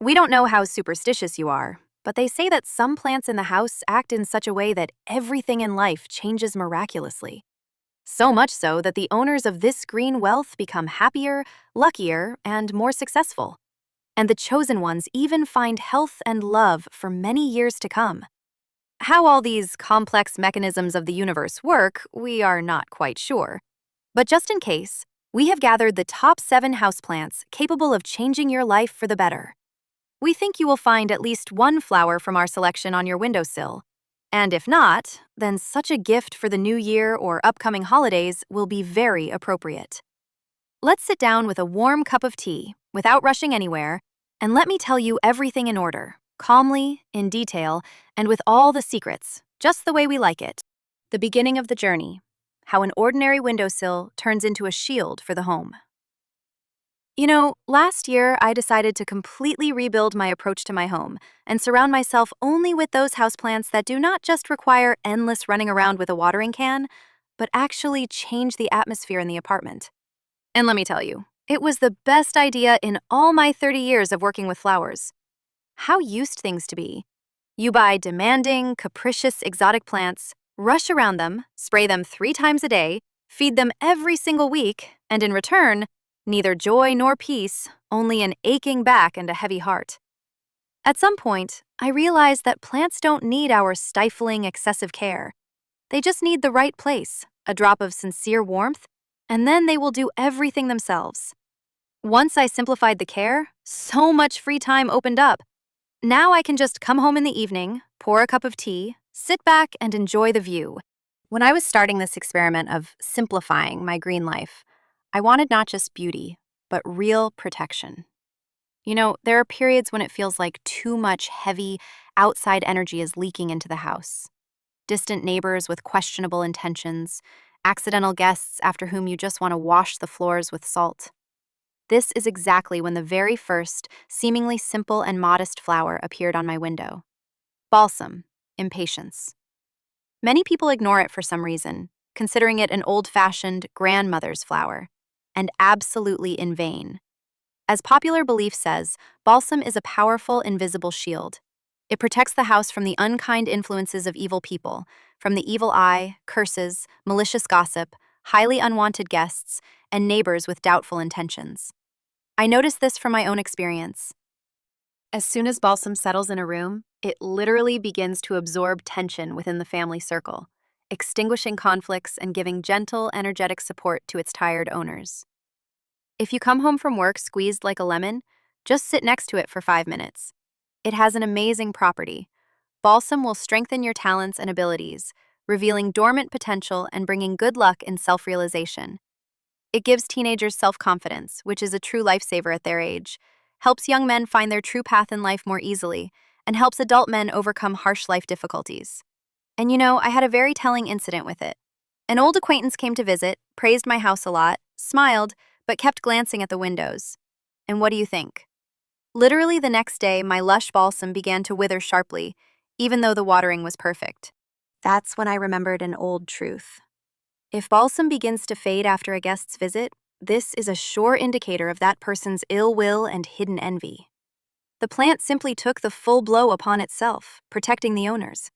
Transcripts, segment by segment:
We don't know how superstitious you are, but they say that some plants in the house act in such a way that everything in life changes miraculously. So much so that the owners of this green wealth become happier, luckier, and more successful. And the chosen ones even find health and love for many years to come. How all these complex mechanisms of the universe work, we are not quite sure. But just in case, we have gathered the top 7 houseplants capable of changing your life for the better. We think you will find at least one flower from our selection on your windowsill. And if not, then such a gift for the new year or upcoming holidays will be very appropriate. Let's sit down with a warm cup of tea, without rushing anywhere, and let me tell you everything in order, calmly, in detail, and with all the secrets, just the way we like it. The beginning of the journey. How an ordinary windowsill turns into a shield for the home. Last year I decided to completely rebuild my approach to my home and surround myself only with those houseplants that do not just require endless running around with a watering can, but actually change the atmosphere in the apartment. And let me tell you, it was the best idea in all my 30 years of working with flowers. How used things to be. You buy demanding, capricious, exotic plants, rush around them, spray them 3 times a day, feed them every single week, and in return, neither joy nor peace, only an aching back and a heavy heart. At some point, I realized that plants don't need our stifling, excessive care. They just need the right place, a drop of sincere warmth, and then they will do everything themselves. Once I simplified the care, so much free time opened up. Now I can just come home in the evening, pour a cup of tea, sit back, and enjoy the view. When I was starting this experiment of simplifying my green life, I wanted not just beauty, but real protection. There are periods when it feels like too much heavy, outside energy is leaking into the house. Distant neighbors with questionable intentions, accidental guests after whom you just want to wash the floors with salt. This is exactly when the very first, seemingly simple and modest flower appeared on my window. Balsam, impatience. Many people ignore it for some reason, considering it an old-fashioned grandmother's flower, and absolutely in vain. As popular belief says, balsam is a powerful, invisible shield. It protects the house from the unkind influences of evil people, from the evil eye, curses, malicious gossip, highly unwanted guests, and neighbors with doubtful intentions. I noticed this from my own experience. As soon as balsam settles in a room, it literally begins to absorb tension within the family circle, extinguishing conflicts and giving gentle, energetic support to its tired owners. If you come home from work squeezed like a lemon, just sit next to it for 5 minutes. It has an amazing property. Balsam will strengthen your talents and abilities, revealing dormant potential and bringing good luck and self-realization. It gives teenagers self-confidence, which is a true lifesaver at their age, helps young men find their true path in life more easily, and helps adult men overcome harsh life difficulties. And I had a very telling incident with it. An old acquaintance came to visit, praised my house a lot, smiled, but kept glancing at the windows. And what do you think? Literally the next day, my lush balsam began to wither sharply, even though the watering was perfect. That's when I remembered an old truth. If balsam begins to fade after a guest's visit, this is a sure indicator of that person's ill will and hidden envy. The plant simply took the full blow upon itself, protecting the owners.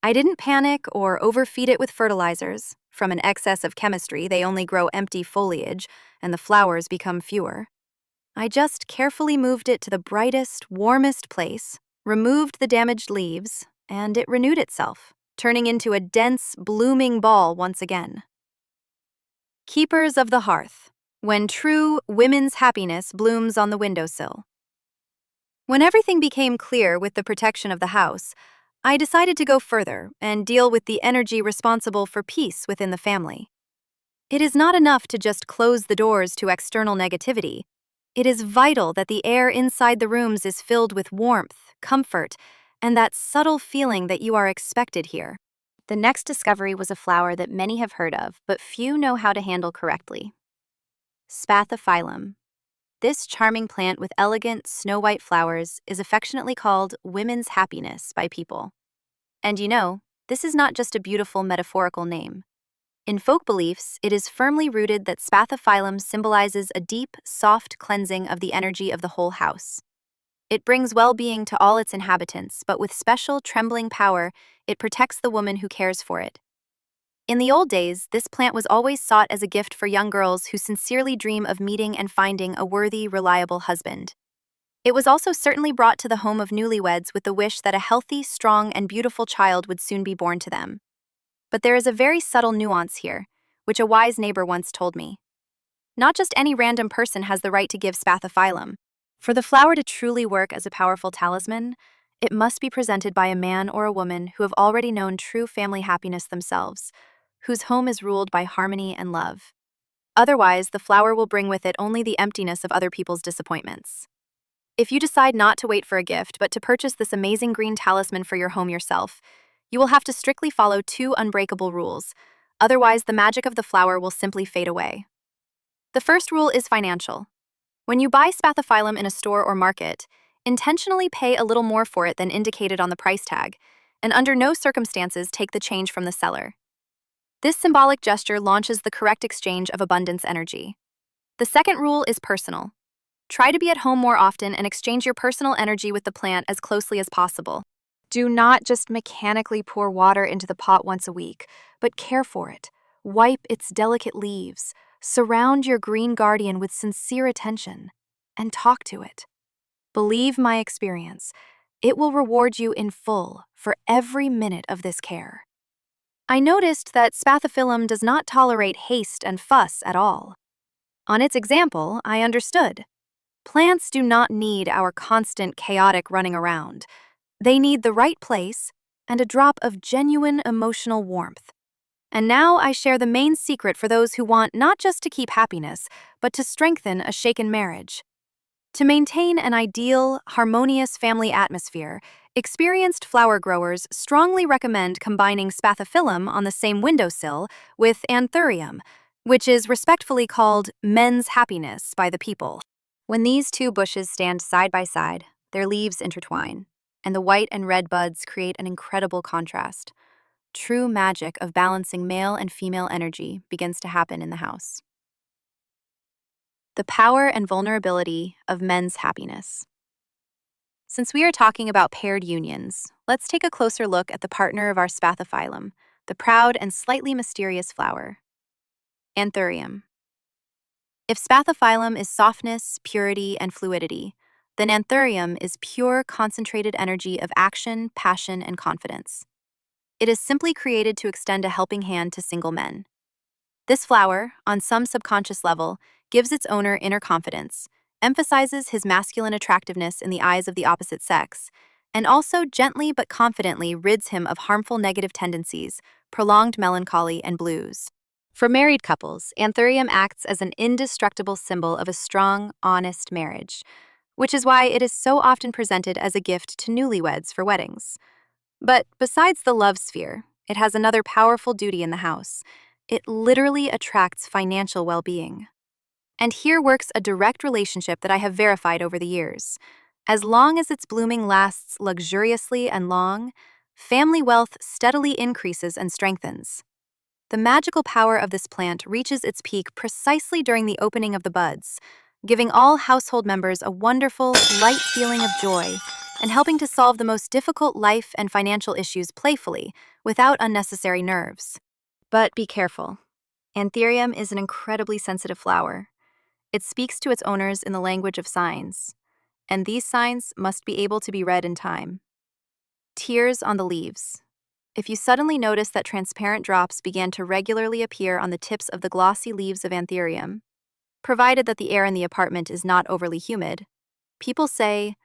I didn't panic or overfeed it with fertilizers. From an excess of chemistry, they only grow empty foliage, and the flowers become fewer. I just carefully moved it to the brightest, warmest place, removed the damaged leaves, and it renewed itself, turning into a dense, blooming ball once again. Keepers of the hearth. When true women's happiness blooms on the windowsill. When everything became clear with the protection of the house, I decided to go further and deal with the energy responsible for peace within the family. It is not enough to just close the doors to external negativity. It is vital that the air inside the rooms is filled with warmth, comfort, and that subtle feeling that you are expected here. The next discovery was a flower that many have heard of, but few know how to handle correctly. Spathiphyllum. This charming plant with elegant, snow-white flowers is affectionately called women's happiness by people. And this is not just a beautiful metaphorical name. In folk beliefs, it is firmly rooted that spathiphyllum symbolizes a deep, soft cleansing of the energy of the whole house. It brings well-being to all its inhabitants, but with special, trembling power, it protects the woman who cares for it. In the old days, this plant was always sought as a gift for young girls who sincerely dream of meeting and finding a worthy, reliable husband. It was also certainly brought to the home of newlyweds with the wish that a healthy, strong, and beautiful child would soon be born to them. But there is a very subtle nuance here, which a wise neighbor once told me. Not just any random person has the right to give spathiphyllum. For the flower to truly work as a powerful talisman, it must be presented by a man or a woman who have already known true family happiness themselves, whose home is ruled by harmony and love. Otherwise, the flower will bring with it only the emptiness of other people's disappointments. If you decide not to wait for a gift, but to purchase this amazing green talisman for your home yourself, you will have to strictly follow two unbreakable rules. Otherwise, the magic of the flower will simply fade away. The first rule is financial. When you buy spathiphyllum in a store or market, intentionally pay a little more for it than indicated on the price tag, and under no circumstances take the change from the seller. This symbolic gesture launches the correct exchange of abundance energy. The second rule is personal. Try to be at home more often and exchange your personal energy with the plant as closely as possible. Do not just mechanically pour water into the pot once a week, but care for it. Wipe its delicate leaves. Surround your green guardian with sincere attention, and talk to it. Believe my experience, it will reward you in full for every minute of this care. I noticed that spathiphyllum does not tolerate haste and fuss at all. On its example, I understood. Plants do not need our constant chaotic running around. They need the right place and a drop of genuine emotional warmth. And now I share the main secret for those who want not just to keep happiness, but to strengthen a shaken marriage. To maintain an ideal, harmonious family atmosphere, experienced flower growers strongly recommend combining spathiphyllum on the same windowsill with anthurium, which is respectfully called men's happiness by the people. When these two bushes stand side by side, their leaves intertwine, and the white and red buds create an incredible contrast. True magic of balancing male and female energy begins to happen in the house. The power and vulnerability of men's happiness. Since we are talking about paired unions, let's take a closer look at the partner of our spathiphyllum, the proud and slightly mysterious flower, anthurium. If spathiphyllum is softness, purity, and fluidity, then anthurium is pure, concentrated energy of action, passion, and confidence. It is simply created to extend a helping hand to single men. This flower, on some subconscious level, gives its owner inner confidence, emphasizes his masculine attractiveness in the eyes of the opposite sex, and also gently but confidently rids him of harmful negative tendencies, prolonged melancholy, and blues. For married couples, anthurium acts as an indestructible symbol of a strong, honest marriage, which is why it is so often presented as a gift to newlyweds for weddings. But besides the love sphere, it has another powerful duty in the house. It literally attracts financial well-being. And here works a direct relationship that I have verified over the years. As long as its blooming lasts luxuriously and long, family wealth steadily increases and strengthens. The magical power of this plant reaches its peak precisely during the opening of the buds, giving all household members a wonderful, light feeling of joy and helping to solve the most difficult life and financial issues playfully, without unnecessary nerves. But be careful. Anthurium is an incredibly sensitive flower. It speaks to its owners in the language of signs, and these signs must be able to be read in time. Tears on the leaves. If you suddenly notice that transparent drops began to regularly appear on the tips of the glossy leaves of anthurium, provided that the air in the apartment is not overly humid, people say,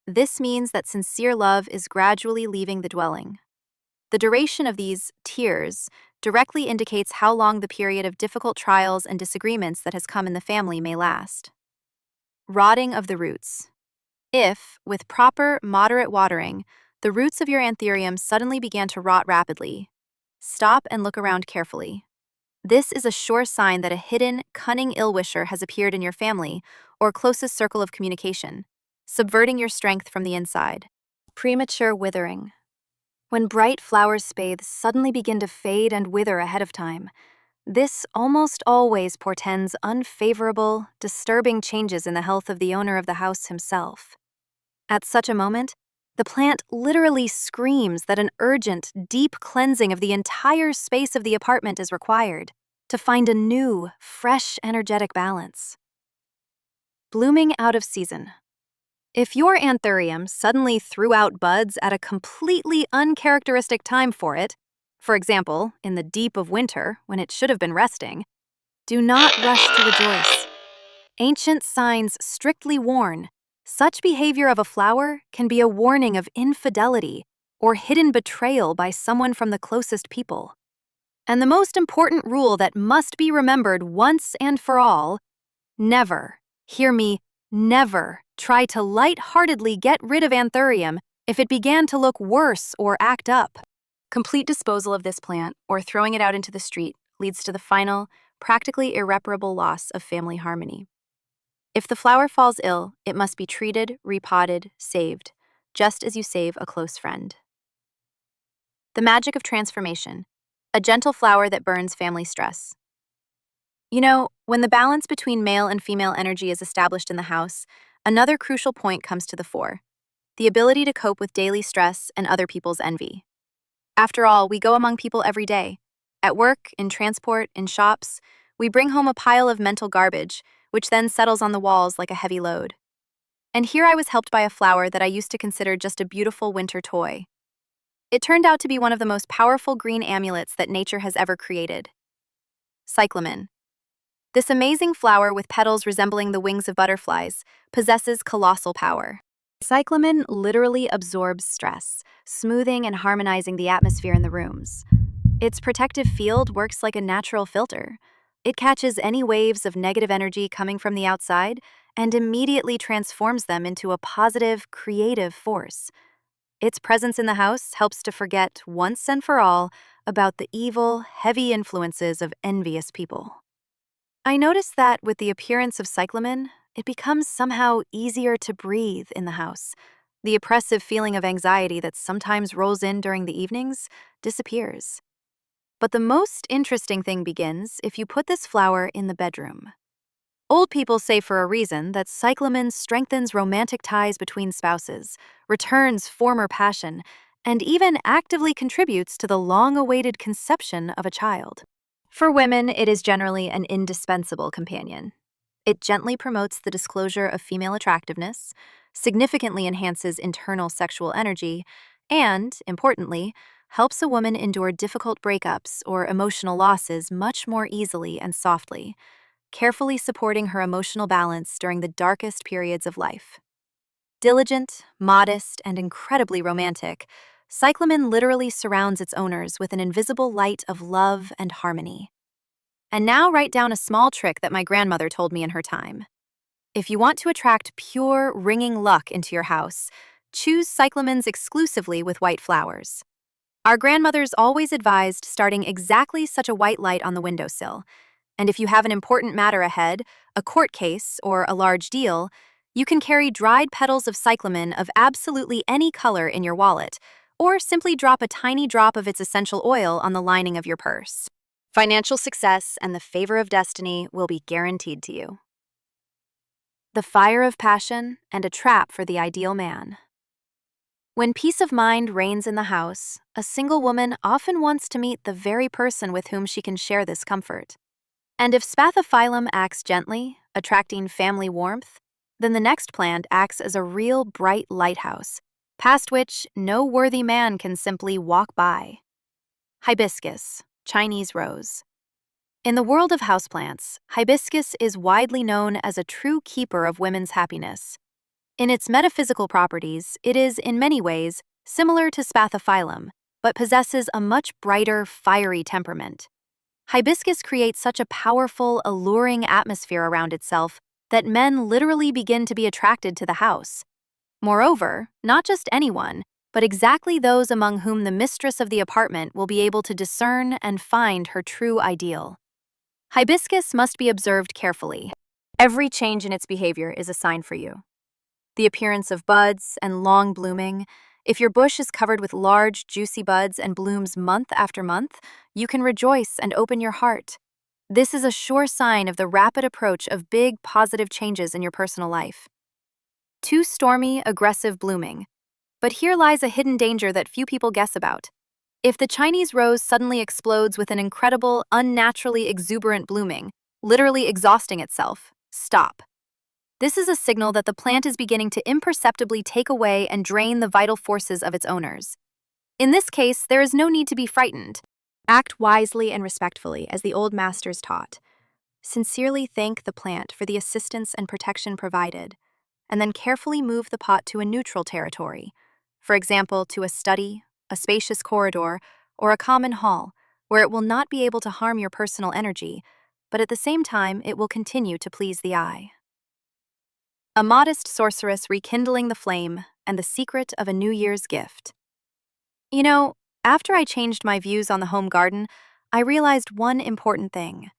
this means that sincere love is gradually leaving the dwelling. The duration of these tears directly indicates how long the period of difficult trials and disagreements that has come in the family may last. Rotting of the roots. If, with proper, moderate watering, the roots of your anthurium suddenly began to rot rapidly, stop and look around carefully. This is a sure sign that a hidden, cunning ill-wisher has appeared in your family or closest circle of communication, subverting your strength from the inside. Premature withering. When bright flower spathes suddenly begin to fade and wither ahead of time, this almost always portends unfavorable, disturbing changes in the health of the owner of the house himself. At such a moment, the plant literally screams that an urgent, deep cleansing of the entire space of the apartment is required to find a new, fresh, energetic balance. Blooming out of season. If your anthurium suddenly threw out buds at a completely uncharacteristic time for it, for example, in the deep of winter when it should have been resting, do not rush to rejoice. Ancient signs strictly warn such behavior of a flower can be a warning of infidelity or hidden betrayal by someone from the closest people. And the most important rule that must be remembered once and for all: never, hear me, never try to light-heartedly get rid of anthurium if it began to look worse or act up. Complete disposal of this plant or throwing it out into the street leads to the final, practically irreparable loss of family harmony. If the flower falls ill, it must be treated, repotted, saved, just as you save a close friend. The magic of transformation, a gentle flower that burns family stress. You know, when the balance between male and female energy is established in the house, another crucial point comes to the fore: the ability to cope with daily stress and other people's envy. After all, we go among people every day. At work, in transport, in shops, we bring home a pile of mental garbage, which then settles on the walls like a heavy load. And here I was helped by a flower that I used to consider just a beautiful winter toy. It turned out to be one of the most powerful green amulets that nature has ever created. Cyclamen. This amazing flower with petals resembling the wings of butterflies possesses colossal power. Cyclamen literally absorbs stress, smoothing and harmonizing the atmosphere in the rooms. Its protective field works like a natural filter. It catches any waves of negative energy coming from the outside and immediately transforms them into a positive, creative force. Its presence in the house helps to forget once and for all about the evil, heavy influences of envious people. I noticed that with the appearance of cyclamen, it becomes somehow easier to breathe in the house. The oppressive feeling of anxiety that sometimes rolls in during the evenings disappears. But the most interesting thing begins if you put this flower in the bedroom. Old people say for a reason that cyclamen strengthens romantic ties between spouses, returns former passion, and even actively contributes to the long-awaited conception of a child. For women, it is generally an indispensable companion. It gently promotes the disclosure of female attractiveness, significantly enhances internal sexual energy, and, importantly, helps a woman endure difficult breakups or emotional losses much more easily and softly, carefully supporting her emotional balance during the darkest periods of life. Diligent, modest, and incredibly romantic, cyclamen literally surrounds its owners with an invisible light of love and harmony. And now write down a small trick that my grandmother told me in her time. If you want to attract pure, ringing luck into your house, choose cyclamens exclusively with white flowers. Our grandmothers always advised starting exactly such a white light on the windowsill. And if you have an important matter ahead, a court case, or a large deal, you can carry dried petals of cyclamen of absolutely any color in your wallet, or simply drop a tiny drop of its essential oil on the lining of your purse. Financial success and the favor of destiny will be guaranteed to you. The fire of passion and a trap for the ideal man. When peace of mind reigns in the house, a single woman often wants to meet the very person with whom she can share this comfort. And if spathiphyllum acts gently, attracting family warmth, then the next plant acts as a real bright lighthouse, past which no worthy man can simply walk by. Hibiscus, Chinese rose. In the world of houseplants, hibiscus is widely known as a true keeper of women's happiness. In its metaphysical properties, it is, in many ways, similar to spathiphyllum, but possesses a much brighter, fiery temperament. Hibiscus creates such a powerful, alluring atmosphere around itself that men literally begin to be attracted to the house. Moreover, not just anyone, but exactly those among whom the mistress of the apartment will be able to discern and find her true ideal. Hibiscus must be observed carefully. Every change in its behavior is a sign for you. The appearance of buds and long blooming. If your bush is covered with large, juicy buds and blooms month after month, you can rejoice and open your heart. This is a sure sign of the rapid approach of big, positive changes in your personal life. Too stormy, aggressive blooming. But here lies a hidden danger that few people guess about. If the Chinese rose suddenly explodes with an incredible, unnaturally exuberant blooming, literally exhausting itself, stop. This is a signal that the plant is beginning to imperceptibly take away and drain the vital forces of its owners. In this case, there is no need to be frightened. Act wisely and respectfully, as the old masters taught. Sincerely thank the plant for the assistance and protection provided, and then carefully move the pot to a neutral territory, for example, to a study, a spacious corridor, or a common hall, where it will not be able to harm your personal energy, but at the same time it will continue to please the eye. A modest sorceress rekindling the flame, and the secret of a New Year's gift. You know, after I changed my views on the home garden, I realized one important thing.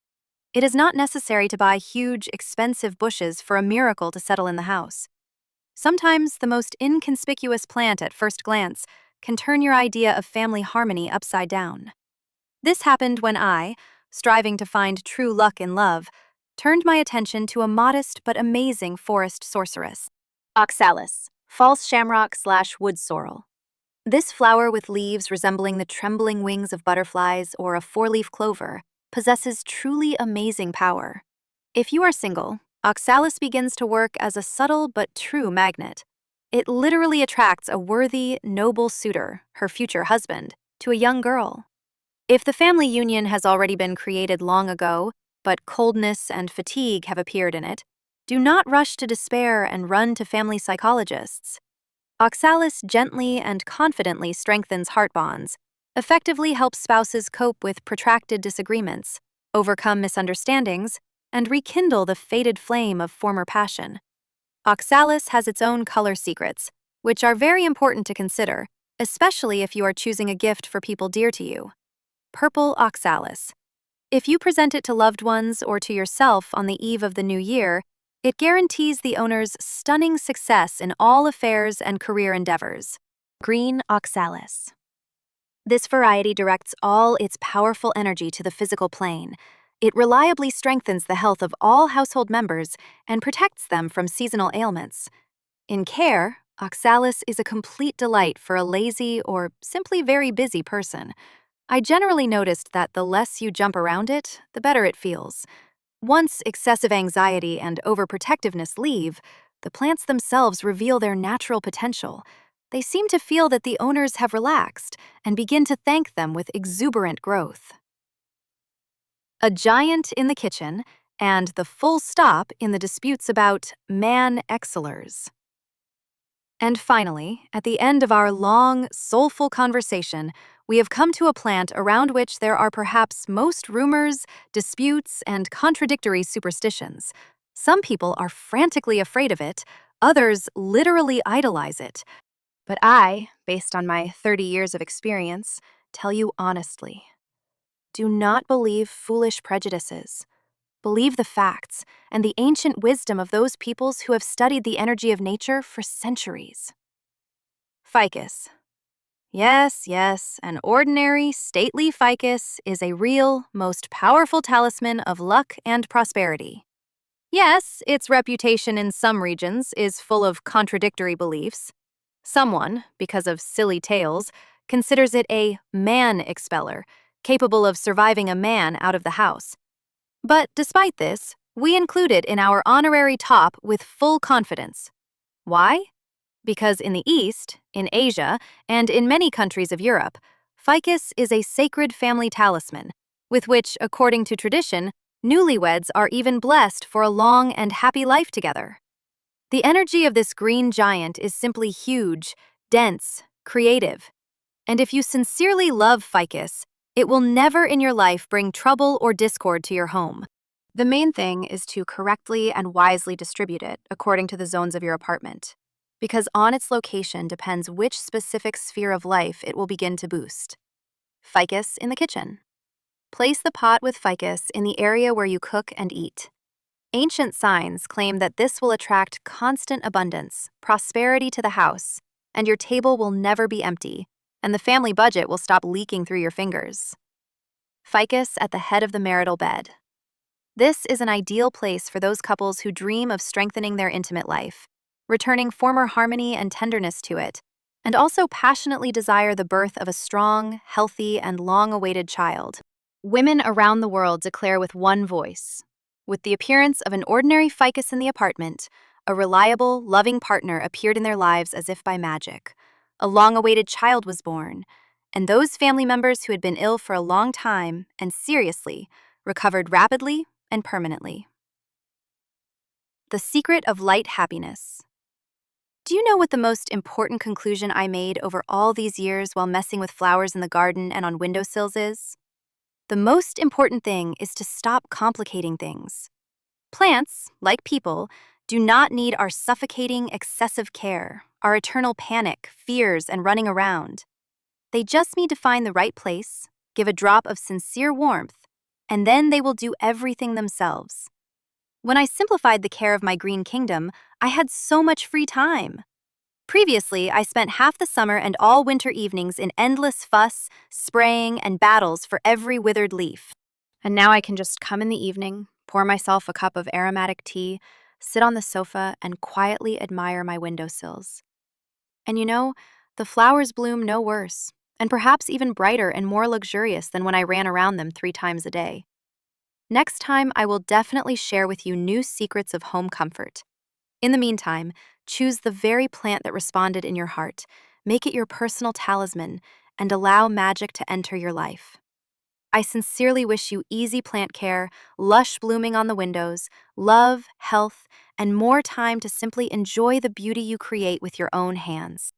It is not necessary to buy huge, expensive bushes for a miracle to settle in the house. Sometimes the most inconspicuous plant at first glance can turn your idea of family harmony upside down. This happened when I, striving to find true luck in love, turned my attention to a modest but amazing forest sorceress, oxalis, false shamrock/wood sorrel. This flower with leaves resembling the trembling wings of butterflies or a four-leaf clover possesses truly amazing power. If you are single, oxalis begins to work as a subtle but true magnet. It literally attracts a worthy, noble suitor, her future husband, to a young girl. If the family union has already been created long ago, but coldness and fatigue have appeared in it, do not rush to despair and run to family psychologists. Oxalis gently and confidently strengthens heart bonds, effectively helps spouses cope with protracted disagreements, overcome misunderstandings, and rekindle the faded flame of former passion. Oxalis has its own color secrets, which are very important to consider, especially if you are choosing a gift for people dear to you. Purple oxalis. If you present it to loved ones or to yourself on the eve of the new year, it guarantees the owner's stunning success in all affairs and career endeavors. Green oxalis. This variety directs all its powerful energy to the physical plane. It reliably strengthens the health of all household members and protects them from seasonal ailments. In care, oxalis is a complete delight for a lazy or simply very busy person. I generally noticed that the less you jump around it, the better it feels. Once excessive anxiety and overprotectiveness leave, the plants themselves reveal their natural potential. They seem to feel that the owners have relaxed and begin to thank them with exuberant growth. A giant in the kitchen, and the full stop in the disputes about man excellers. And finally, at the end of our long, soulful conversation, we have come to a plant around which there are perhaps most rumors, disputes, and contradictory superstitions. Some people are frantically afraid of it, others literally idolize it. But I, based on my 30 years of experience, tell you honestly, do not believe foolish prejudices. Believe the facts and the ancient wisdom of those peoples who have studied the energy of nature for centuries. Ficus. Yes, an ordinary, stately ficus is a real, most powerful talisman of luck and prosperity. Yes, its reputation in some regions is full of contradictory beliefs. Someone, because of silly tales, considers it a man expeller, capable of surviving a man out of the house. But despite this, we include it in our honorary top with full confidence. Why? Because in the East, in Asia, and in many countries of Europe, ficus is a sacred family talisman, with which, according to tradition, newlyweds are even blessed for a long and happy life together. The energy of this green giant is simply huge, dense, creative. And if you sincerely love ficus, it will never in your life bring trouble or discord to your home. The main thing is to correctly and wisely distribute it according to the zones of your apartment, because on its location depends which specific sphere of life it will begin to boost. Ficus in the kitchen. Place the pot with ficus in the area where you cook and eat. Ancient signs claim that this will attract constant abundance, prosperity to the house, and your table will never be empty, and the family budget will stop leaking through your fingers. Ficus at the head of the marital bed. This is an ideal place for those couples who dream of strengthening their intimate life. returning former harmony and tenderness to it, and also passionately desire the birth of a strong, healthy, and long-awaited child. Women around the world declare with one voice, with the appearance of an ordinary ficus in the apartment, a reliable, loving partner appeared in their lives as if by magic. A long-awaited child was born, and those family members who had been ill for a long time, and seriously, recovered rapidly and permanently. The secret of light happiness. Do you know what the most important conclusion I made over all these years while messing with flowers in the garden and on windowsills is? The most important thing is to stop complicating things. Plants, like people, do not need our suffocating, excessive care, our eternal panic, fears, and running around. They just need to find the right place, give a drop of sincere warmth, and then they will do everything themselves. When I simplified the care of my green kingdom, I had so much free time. Previously, I spent half the summer and all winter evenings in endless fuss, spraying, and battles for every withered leaf. And now I can just come in the evening, pour myself a cup of aromatic tea, sit on the sofa, and quietly admire my windowsills. And you know, the flowers bloom no worse, and perhaps even brighter and more luxurious than when I ran around them 3 times a day. Next time, I will definitely share with you new secrets of home comfort. In the meantime, choose the very plant that responded in your heart, make it your personal talisman, and allow magic to enter your life. I sincerely wish you easy plant care, lush blooming on the windows, love, health, and more time to simply enjoy the beauty you create with your own hands.